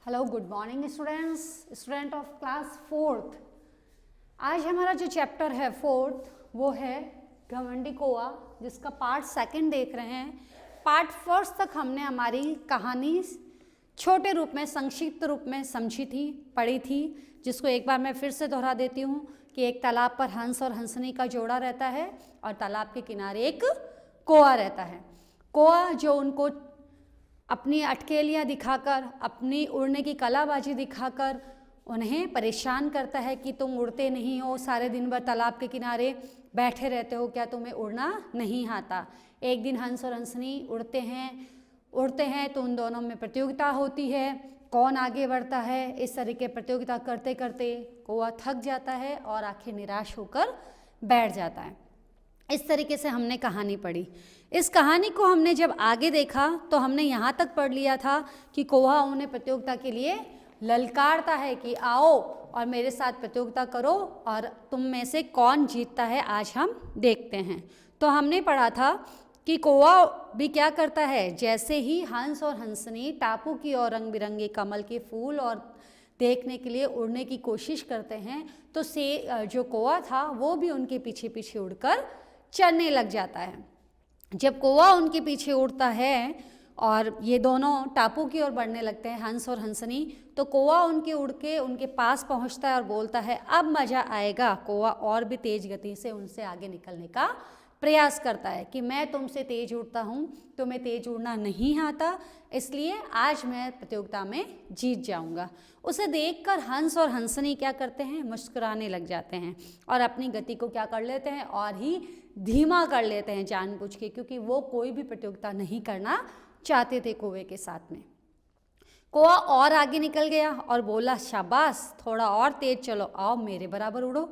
Hello, good morning students, student of class fourth. आज हमारा जो चैप्टर है फोर्थ वो है घमंडी कौआ, जिसका पार्ट सेकंड देख रहे हैं। पार्ट फर्स्ट तक हमने हमारी कहानी छोटे रूप में, संक्षिप्त रूप में समझी थी, पढ़ी थी, जिसको एक बार मैं फिर से दोहरा देती हूँ कि एक तालाब पर हंस और हंसनी का जोड़ा रहता है और तालाब के किनारे एक कौआ रहता है। कौआ जो उनको अपनी अटकेलियाँ दिखाकर, अपनी उड़ने की कलाबाजी दिखाकर उन्हें परेशान करता है कि तुम उड़ते नहीं हो, सारे दिन भर तालाब के किनारे बैठे रहते हो, क्या तुम्हें उड़ना नहीं आता। एक दिन हंस और हंसनी उड़ते हैं तो उन दोनों में प्रतियोगिता होती है, कौन आगे बढ़ता है। इस तरीके प्रतियोगिता करते करते कौआ थक जाता है और आखिर निराश होकर बैठ जाता है। इस तरीके से हमने कहानी पढ़ी। इस कहानी को हमने जब आगे देखा तो हमने यहाँ तक पढ़ लिया था कि कौआ उन्हें प्रतियोगिता के लिए ललकारता है कि आओ और मेरे साथ प्रतियोगिता करो और तुम में से कौन जीतता है आज हम देखते हैं। तो हमने पढ़ा था कि कौआ भी क्या करता है, जैसे ही हंस और हंसनी टापू की और रंग बिरंगे कमल के फूल और देखने के लिए उड़ने की कोशिश करते हैं, तो जो कौआ था वो भी उनके पीछे पीछे उड़कर चलने लग जाता है। जब कौआ उनके पीछे उड़ता है और ये दोनों टापू की ओर बढ़ने लगते हैं, हंस और हंसनी, तो कौआ उड़ के उनके पास पहुंचता है और बोलता है अब मज़ा आएगा। कौआ और भी तेज गति से उनसे आगे निकलने का प्रयास करता है कि मैं तुमसे तेज उड़ता हूँ, तुम्हें तेज उड़ना नहीं आता, इसलिए आज मैं प्रतियोगिता में जीत जाऊंगा। उसे देखकर हंस और हंसनी क्या करते हैं, मुस्कुराने लग जाते हैं और अपनी गति को क्या कर लेते हैं, और ही धीमा कर लेते हैं जानबूझ के, क्योंकि वो कोई भी प्रतियोगिता नहीं करना चाहते थे कौवे के साथ में। कौआ और आगे निकल गया और बोला शाबाश, थोड़ा और तेज चलो, आओ मेरे बराबर उड़ो।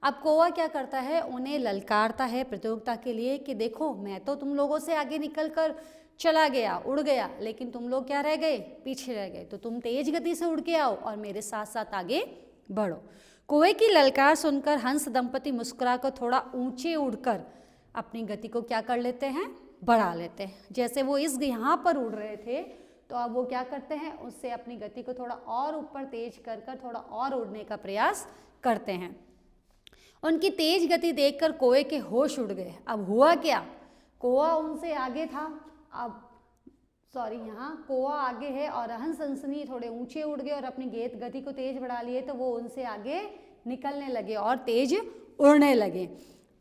अब कौआ क्या करता है, उन्हें ललकारता है प्रतियोगिता के लिए कि देखो मैं तो तुम लोगों से आगे निकल कर चला गया, उड़ गया, लेकिन तुम लोग क्या रह गए, पीछे रह गए। तो तुम तेज गति से उड़ के आओ और मेरे साथ साथ आगे बढ़ो। कौवे की ललकार सुनकर हंस दंपति मुस्कुराकर थोड़ा ऊंचे उड़कर अपनी गति को क्या कर लेते हैं, बढ़ा लेते हैं। जैसे वो यहाँ पर उड़ रहे थे तो अब वो क्या करते हैं, उससे अपनी गति को थोड़ा और ऊपर तेज कर थोड़ा और उड़ने का प्रयास करते हैं। उनकी तेज गति देखकर कौवे के होश उड़ गए। अब हुआ क्या, कौवा उनसे आगे था, यहाँ कौवा आगे है और हंस हंसनी थोड़े ऊंचे उड़ गए और अपनी गति को तेज बढ़ा लिए, तो वो उनसे आगे निकलने लगे और तेज उड़ने लगे।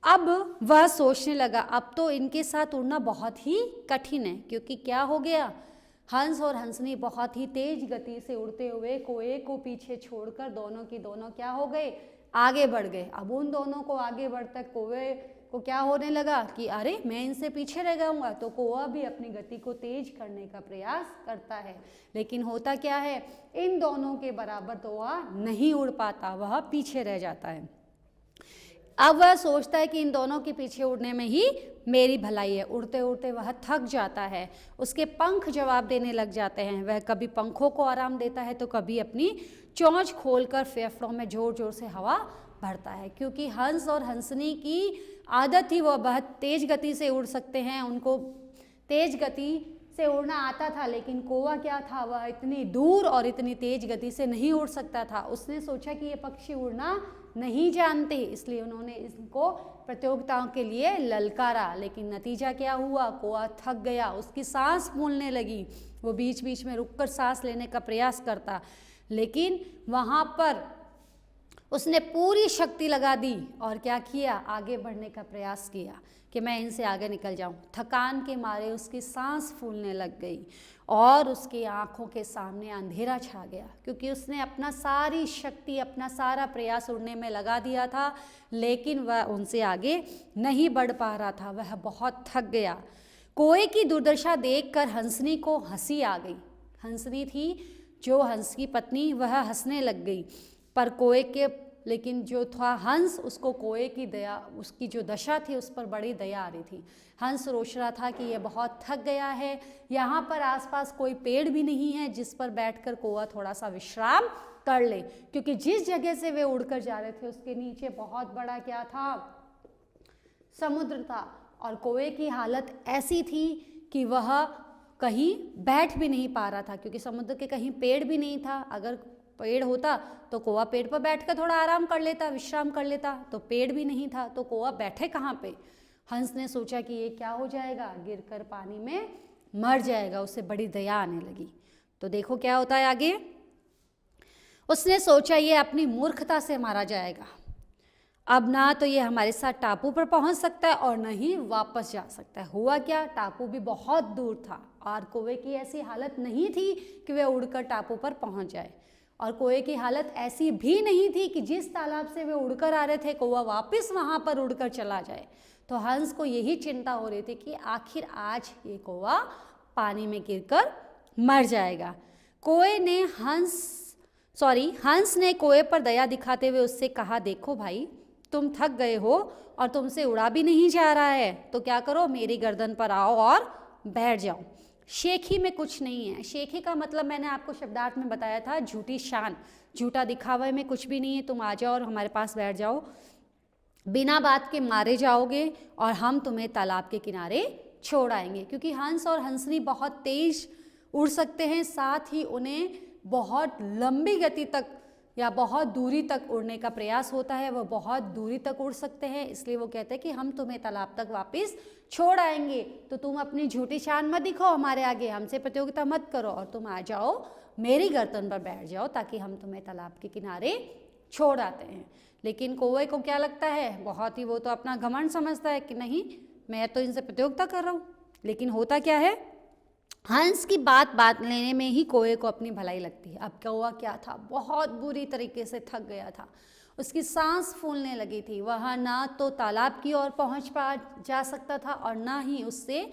अब वह सोचने लगा अब तो इनके साथ उड़ना बहुत ही कठिन है, क्योंकि क्या हो गया, हंस और हंसनी बहुत ही तेज गति से उड़ते हुए कौवे को पीछे छोड़कर दोनों की दोनों क्या हो गए, आगे बढ़ गए। अब उन दोनों को आगे बढ़ते कौवे को क्या होने लगा कि अरे मैं इनसे पीछे रह जाऊंगा, तो कौवा भी अपनी गति को तेज करने का प्रयास करता है, लेकिन होता क्या है, इन दोनों के बराबर तो वह नहीं उड़ पाता, वह पीछे रह जाता है। अब वह सोचता है कि इन दोनों के पीछे उड़ने में ही मेरी भलाई है। उड़ते उड़ते वह थक जाता है, उसके पंख जवाब देने लग जाते हैं। वह कभी पंखों को आराम देता है तो कभी अपनी चोंच खोलकर फेफड़ों में जोर जोर से हवा भरता है, क्योंकि हंस और हंसनी की आदत थी, वह बहुत तेज गति से उड़ सकते हैं, उनको तेज गति से उड़ना आता था। लेकिन कौवा क्या था, वह इतनी दूर और इतनी तेज गति से नहीं उड़ सकता था। उसने सोचा कि ये पक्षी उड़ना नहीं जानते, इसलिए उन्होंने इनको प्रतियोगिताओं के लिए ललकारा। लेकिन नतीजा क्या हुआ, कौवा थक गया, उसकी सांस फूलने लगी, वो बीच बीच में रुककर सांस लेने का प्रयास करता, लेकिन वहाँ पर उसने पूरी शक्ति लगा दी और क्या किया, आगे बढ़ने का प्रयास किया कि मैं इनसे आगे निकल जाऊं। थकान के मारे उसकी सांस फूलने लग गई और उसकी आंखों के सामने अंधेरा छा गया, क्योंकि उसने अपना सारी शक्ति, अपना सारा प्रयास उड़ने में लगा दिया था, लेकिन वह उनसे आगे नहीं बढ़ पा रहा था, वह बहुत थक गया। कौवे की दुर्दशा देखकर हंसनी को हंसी आ गई। हंसनी थी जो हंस की पत्नी, वह हंसने लग गई, पर कौवे के, लेकिन जो था हंस, उसको कौवे की दया, उसकी जो दशा थी उस पर बड़ी दया आ रही थी। हंस सोच रहा था कि यह बहुत थक गया है, यहाँ पर आसपास कोई पेड़ भी नहीं है जिस पर बैठकर कौवा थोड़ा सा विश्राम कर ले, क्योंकि जिस जगह से वे उड़कर जा रहे थे उसके नीचे बहुत बड़ा क्या था, समुद्र था। और कौवे की हालत ऐसी थी कि वह कहीं बैठ भी नहीं पा रहा था, क्योंकि समुद्र के कहीं पेड़ भी नहीं था। अगर पेड़ होता तो कौवा पेड़ पर बैठकर थोड़ा आराम कर लेता, विश्राम कर लेता, तो पेड़ भी नहीं था तो कौवा बैठे कहाँ पे। हंस ने सोचा कि ये क्या हो जाएगा, गिरकर पानी में मर जाएगा। उसे बड़ी दया आने लगी। तो देखो क्या होता है आगे। उसने सोचा ये अपनी मूर्खता से मारा जाएगा, अब ना तो ये हमारे साथ टापू पर पहुंच सकता है और न ही वापस जा सकता है। हुआ क्या, टापू भी बहुत दूर था और कौवे की ऐसी हालत नहीं थी कि वे उड़कर टापू पर पहुंच जाए, और कौवे की हालत ऐसी भी नहीं थी कि जिस तालाब से वे उड़कर आ रहे थे कौवा वापस वहां पर उड़कर चला जाए। तो हंस को यही चिंता हो रही थी कि आखिर आज ये कौवा पानी में गिरकर मर जाएगा। हंस ने कौवे पर दया दिखाते हुए उससे कहा, देखो भाई, तुम थक गए हो और तुमसे उड़ा भी नहीं जा रहा है, तो क्या करो, मेरी गर्दन पर आओ और बैठ जाओ। शेखी में कुछ नहीं है। शेखी का मतलब मैंने आपको शब्दार्थ में बताया था, झूठी शान, झूठा दिखावे में कुछ भी नहीं है। तुम आ जाओ और हमारे पास बैठ जाओ, बिना बात के मारे जाओगे और हम तुम्हें तालाब के किनारे छोड़ आएंगे। क्योंकि हंस और हंसनी बहुत तेज उड़ सकते हैं, साथ ही उन्हें बहुत लंबी गति तक या बहुत दूरी तक उड़ने का प्रयास होता है, वह बहुत दूरी तक उड़ सकते हैं। इसलिए वो कहते हैं कि हम तुम्हें तालाब तक वापस छोड़ आएंगे, तो तुम अपनी झूठी शान मत दिखाओ हमारे आगे, हमसे प्रतियोगिता मत करो और तुम आ जाओ, मेरी गर्दन पर बैठ जाओ, ताकि हम तुम्हें तालाब के किनारे छोड़ आते हैं। लेकिन कौवे को क्या लगता है, बहुत ही वो तो अपना घमंड समझता है कि नहीं, मैं तो इनसे प्रतियोगिता कर रहा हूँ। लेकिन होता क्या है, हंस की बात लेने में ही कौवे को अपनी भलाई लगती है। अब कौवा क्या था, बहुत बुरी तरीके से थक गया था, उसकी सांस फूलने लगी थी, वह ना तो तालाब की ओर पहुंच जा सकता था और ना ही उससे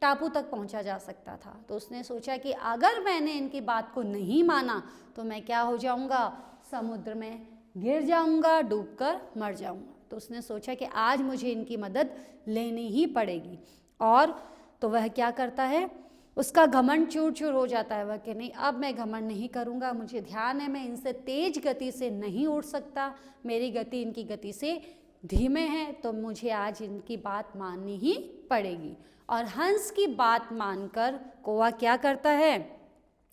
टापू तक पहुंचा जा सकता था। तो उसने सोचा कि अगर मैंने इनकी बात को नहीं माना तो मैं क्या हो जाऊंगा, समुद्र में गिर जाऊंगा, डूबकर मर जाऊंगा। तो उसने सोचा कि आज मुझे इनकी मदद लेनी ही पड़ेगी। और तो वह क्या करता है, उसका घमंड चूर चूर हो जाता है। वह कि नहीं, अब मैं घमंड नहीं करूँगा, मुझे ध्यान है मैं इनसे तेज गति से नहीं उड़ सकता, मेरी गति इनकी गति से धीमे है, तो मुझे आज इनकी बात माननी ही पड़ेगी। और हंस की बात मानकर कौवा क्या करता है,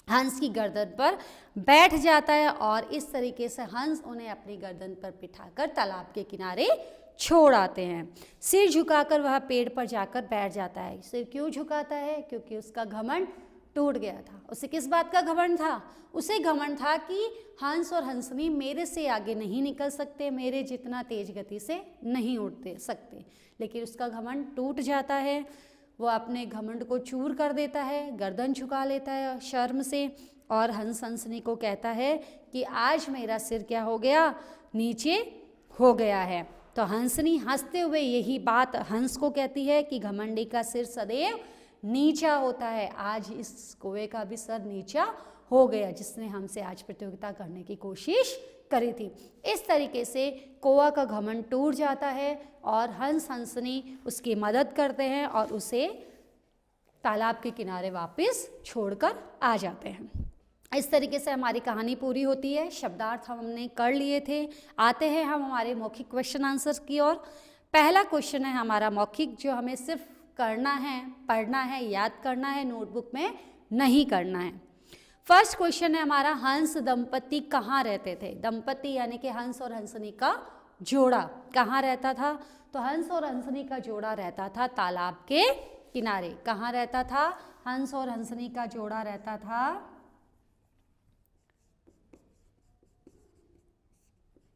हंस की गर्दन पर बैठ जाता है और इस तरीके से हंस उन्हें अपनी गर्दन पर बिठाकर तालाब के किनारे छोड़ आते हैं। सिर झुकाकर वह पेड़ पर जाकर बैठ जाता है। सिर क्यों झुकाता है, क्योंकि उसका घमंड टूट गया था। उसे किस बात का घमंड था, उसे घमंड था कि हंस और हंसनी मेरे से आगे नहीं निकल सकते, मेरे जितना तेज गति से नहीं उड़ते सकते। लेकिन उसका घमंड टूट जाता है, वो अपने घमंड को चूर कर देता है, गर्दन झुका लेता है शर्म से, और हंस हंसनी को कहता है कि आज मेरा सिर क्या हो गया, नीचे हो गया है। तो हंसनी हंसते हुए यही बात हंस को कहती है कि घमंडी का सिर सदैव नीचा होता है। आज इस कौवे का भी सर नीचा हो गया, जिसने हमसे आज प्रतियोगिता करने की कोशिश करी थी। इस तरीके से कौवा का घमंड टूट जाता है और हंस हंसनी उसकी मदद करते हैं और उसे तालाब के किनारे वापस छोड़कर आ जाते हैं। इस तरीके से हमारी कहानी पूरी होती है। शब्दार्थ हमने कर लिए थे। आते हैं हम हमारे मौखिक क्वेश्चन आंसर की ओर। पहला क्वेश्चन है हमारा मौखिक, जो हमें सिर्फ करना है, पढ़ना है, याद करना है, नोटबुक में नहीं करना है। फर्स्ट क्वेश्चन है हमारा, हंस दंपति कहाँ रहते थे। दंपति यानी कि हंस और हंसनी का जोड़ा कहाँ रहता था, तो हंस और हंसनी का जोड़ा रहता था तालाब के किनारे। कहाँ रहता था, हंस और हंसनी का जोड़ा रहता था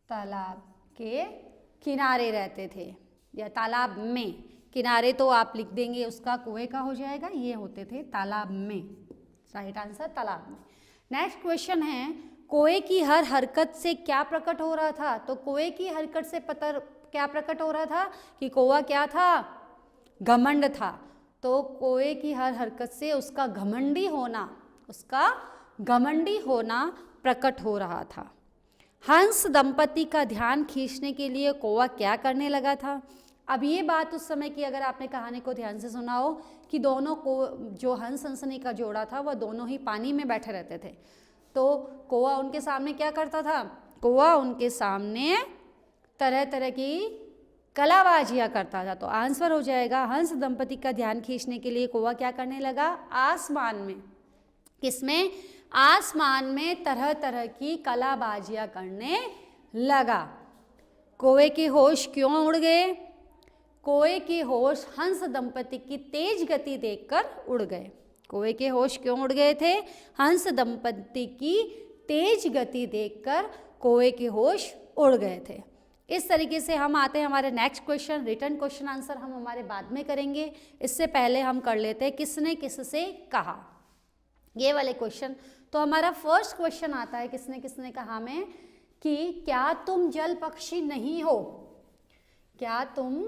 तालाब के किनारे रहते थे, या तालाब में। किनारे तो आप लिख देंगे, उसका कुएं का हो जाएगा, ये होते थे तालाब में। राइट आंसर तालाब में। नेक्स्ट क्वेश्चन है, कौवे की हर हरकत से क्या प्रकट हो रहा था। तो कौवे की हरकत से क्या प्रकट हो रहा था कि कौवा क्या था, घमंड था। तो कौवे की हर हरकत से उसका घमंडी होना प्रकट हो रहा था। हंस दंपति का ध्यान खींचने के लिए कौवा क्या करने लगा था। अब ये बात उस समय की अगर आपने कहानी को ध्यान से सुना हो कि दोनों को, जो हंस हंसनी का जोड़ा था, वह दोनों ही पानी में बैठे रहते थे। तो कौवा उनके सामने क्या करता था, कौवा उनके सामने तरह तरह की कलाबाजियाँ करता था। तो आंसर हो जाएगा हंस दंपति का ध्यान खींचने के लिए कौवा क्या करने लगा, आसमान में, किसमें, आसमान में तरह तरह की कलाबाजियाँ करने लगा। कौवे के होश क्यों उड़ गए, कौवे के होश हंस दंपति की तेज गति देखकर उड़ गए। कौवे के होश क्यों उड़ गए थे, हंस दंपति की तेज गति देखकर कौवे के होश उड़ गए थे। इस तरीके से हम आते हैं हमारे next question. Return question answer हम हमारे बाद में करेंगे, इससे पहले हम कर लेते हैं किसने किससे कहा, ये वाले क्वेश्चन। तो हमारा फर्स्ट क्वेश्चन आता है किसने किसने कहा में कि क्या तुम जल पक्षी नहीं हो, क्या तुम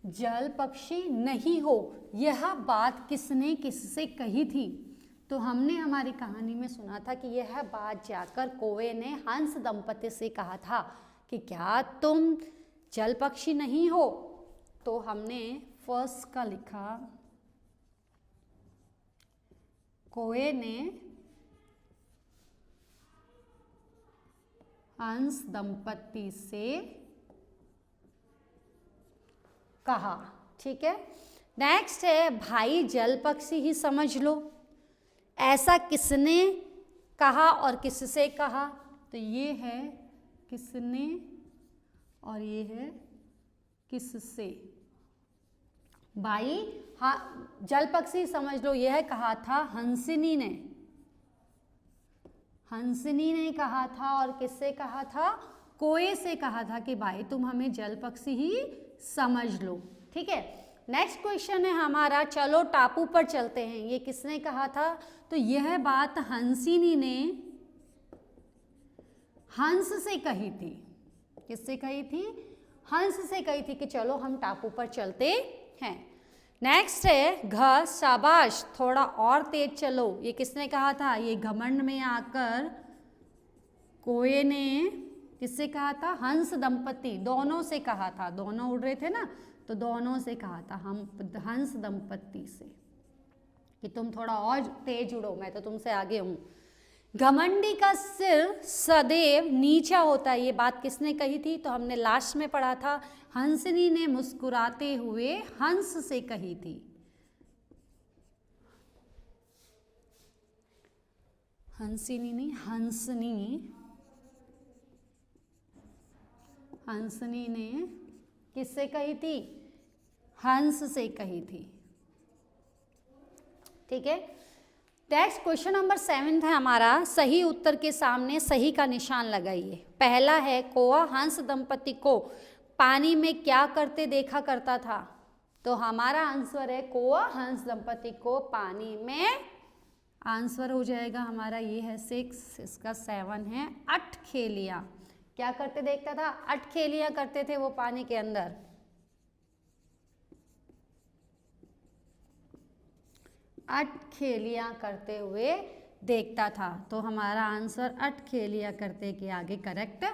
जल पक्षी नहीं हो, यह बात किसने किससे कही थी। तो हमने हमारी कहानी में सुना था कि यह बात जाकर कौवे ने हंस दंपति से कहा था कि क्या तुम जल पक्षी नहीं हो। तो हमने फर्स्ट का लिखा, कौवे ने हंस दंपति से कहा, ठीक है। नेक्स्ट है भाई जल पक्षी ही समझ लो, ऐसा किसने कहा और किससे कहा। तो ये है किसने और ये है किससे। भाई हाँ जल पक्षी समझ लो, यह कहा था हंसिनी ने, हंसिनी ने कहा था। और किससे कहा था, कौवे से कहा था कि भाई तुम हमें जल पक्षी ही समझ लो, ठीक है। नेक्स्ट क्वेश्चन है हमारा, चलो टापू पर चलते हैं, ये किसने कहा था। तो यह बात हंसिनी ने हंस से कही थी, किससे कही थी, हंस से कही थी कि चलो हम टापू पर चलते हैं। नेक्स्ट है घ शाबाश थोड़ा और तेज चलो, ये किसने कहा था, ये घमंड में आकर कौवे ने किससे कहा था, हंस दंपति, दोनों से कहा था, दोनों उड़ रहे थे ना, तो दोनों से कहा था हम हंस दंपति से कि तुम थोड़ा और तेज उड़ो, मैं तो तुमसे आगे हूं। घमंडी का सिर सदैव नीचा होता है, ये बात किसने कही थी। तो हमने लास्ट में पढ़ा था हंसनी ने मुस्कुराते हुए हंस से कही थी। हंसिनी नहीं, हंसनी, हंसनी ने किससे कही थी, हंस से कही थी, ठीक है। नेक्स्ट क्वेश्चन नंबर 7 है हमारा, सही उत्तर के सामने सही का निशान लगाइए। पहला है कौवा हंस दंपति को पानी में क्या करते देखा करता था। तो हमारा आंसर है कौवा हंस दंपति को पानी में, आंसर हो जाएगा हमारा ये है 6, इसका 7 है अटखेलियाँ। क्या करते देखता था, अटखेलियाँ करते थे वो पानी के अंदर। अटखेलियाँ करते हुए देखता था। तो हमारा आंसर अटखेलियाँ करते के आगे करेक्ट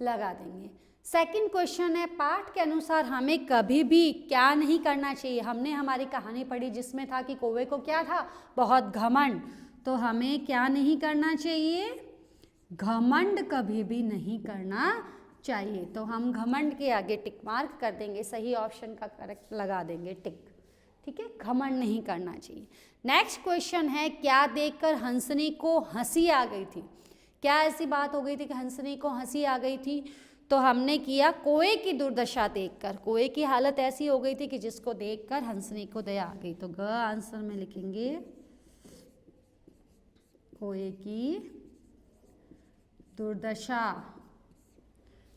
लगा देंगे। सेकंड क्वेश्चन है पाठ के अनुसार हमें कभी भी क्या नहीं करना चाहिए। हमने हमारी कहानी पढ़ी जिसमें था कि कौवे को क्या था, बहुत घमंड। तो हमें क्या नहीं करना चाहिए, घमंड कभी भी नहीं करना चाहिए। तो हम घमंड के आगे टिक मार्क कर देंगे, सही ऑप्शन का करेक्ट लगा देंगे टिक, ठीक है। घमंड नहीं करना चाहिए। नेक्स्ट क्वेश्चन है क्या देखकर हंसनी को हंसी आ गई थी। क्या ऐसी बात हो गई थी कि हंसनी को हंसी आ गई थी। तो हमने किया कौवे की दुर्दशा देखकर, कौवे की हालत ऐसी हो गई थी कि जिसको देखकर हंसनी को दया आ गई। तो ग आंसर में लिखेंगे कौवे की दुर्दशा,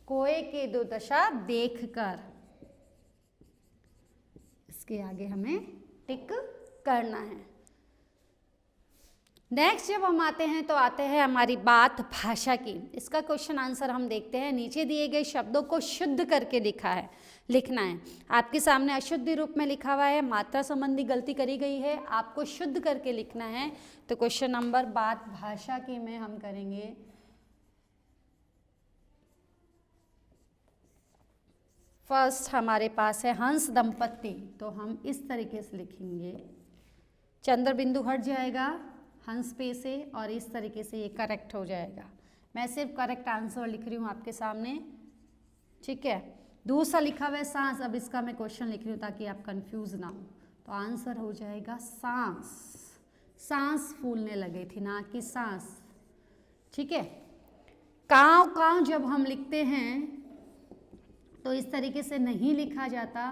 कौवे की दुर्दशा देखकर, इसके आगे हमें टिक करना है। नेक्स्ट जब हम आते हैं तो आते हैं हमारी बात भाषा की। इसका क्वेश्चन आंसर हम देखते हैं। नीचे दिए गए शब्दों को शुद्ध करके लिखना है। आपके सामने अशुद्ध रूप में लिखा हुआ है, मात्रा संबंधी गलती करी गई है, आपको शुद्ध करके लिखना है। तो क्वेश्चन नंबर बात भाषा की में हम करेंगे फर्स्ट हमारे पास है हंस दंपति। तो हम इस तरीके से लिखेंगे, चंद्र बिंदु हट जाएगा हंस पे से और इस तरीके से ये करेक्ट हो जाएगा। मैं सिर्फ करेक्ट आंसर लिख रही हूँ आपके सामने, ठीक है। दूसरा लिखा हुआ है सांस। अब इसका मैं क्वेश्चन लिख रही हूँ ताकि आप कंफ्यूज ना हो। तो आंसर हो जाएगा सांस। सांस फूलने लगी थी, ना कि सांस। ठीक है। काव काव जब हम लिखते हैं तो इस तरीके से नहीं लिखा जाता।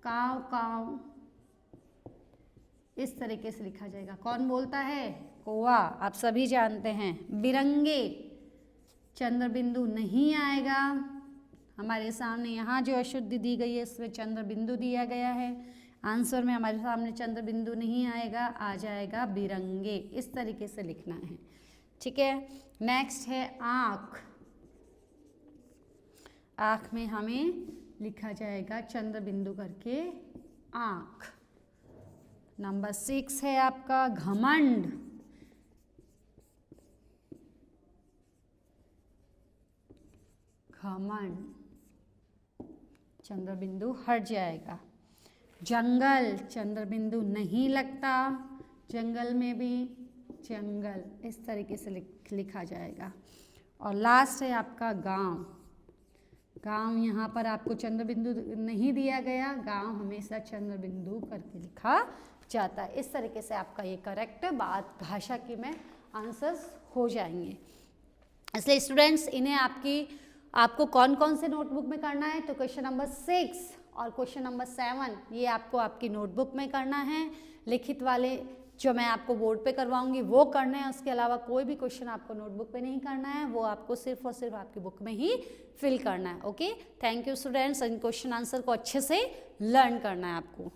काव काव इस तरीके से लिखा जाएगा। कौन बोलता है? कौवा। आप सभी जानते हैं। बिरंगे चंद्र बिंदु नहीं आएगा। हमारे सामने यहाँ जो अशुद्धि दी गई है इसमें चंद्र बिंदु दिया गया है। आंसर में हमारे सामने चंद्र बिंदु नहीं आएगा, आ जाएगा बिरंगे। इस तरीके से लिखना है। ठीक है। नेक्स्ट है आँख। आँख में हमें लिखा जाएगा चंद्र बिंदु करके आँख। नंबर 6 है आपका घमंड। घमंड चंद्र बिंदु हट जाएगा। जंगल चंद्र बिंदु नहीं लगता, जंगल में भी जंगल इस तरीके से लिखा जाएगा। और लास्ट है आपका गांव। गांव यहाँ पर आपको चंद्र बिंदु नहीं दिया गया, गांव हमेशा चंद्र बिंदु करके लिखा जाता है। इस तरीके से आपका ये करेक्ट बात भाषा की में आंसर्स हो जाएंगे। इसलिए स्टूडेंट्स इन्हें आपको कौन कौन से नोटबुक में करना है? तो क्वेश्चन नंबर 6 और क्वेश्चन नंबर 7 ये आपको आपकी नोटबुक में करना है। लिखित वाले जो मैं आपको बोर्ड पे करवाऊंगी वो करना है। उसके अलावा कोई भी क्वेश्चन आपको नोटबुक पे नहीं करना है, वो आपको सिर्फ और सिर्फ आपकी बुक में ही फिल करना है। Okay, thank you students. In question answer को अच्छे से लर्न करना है आपको।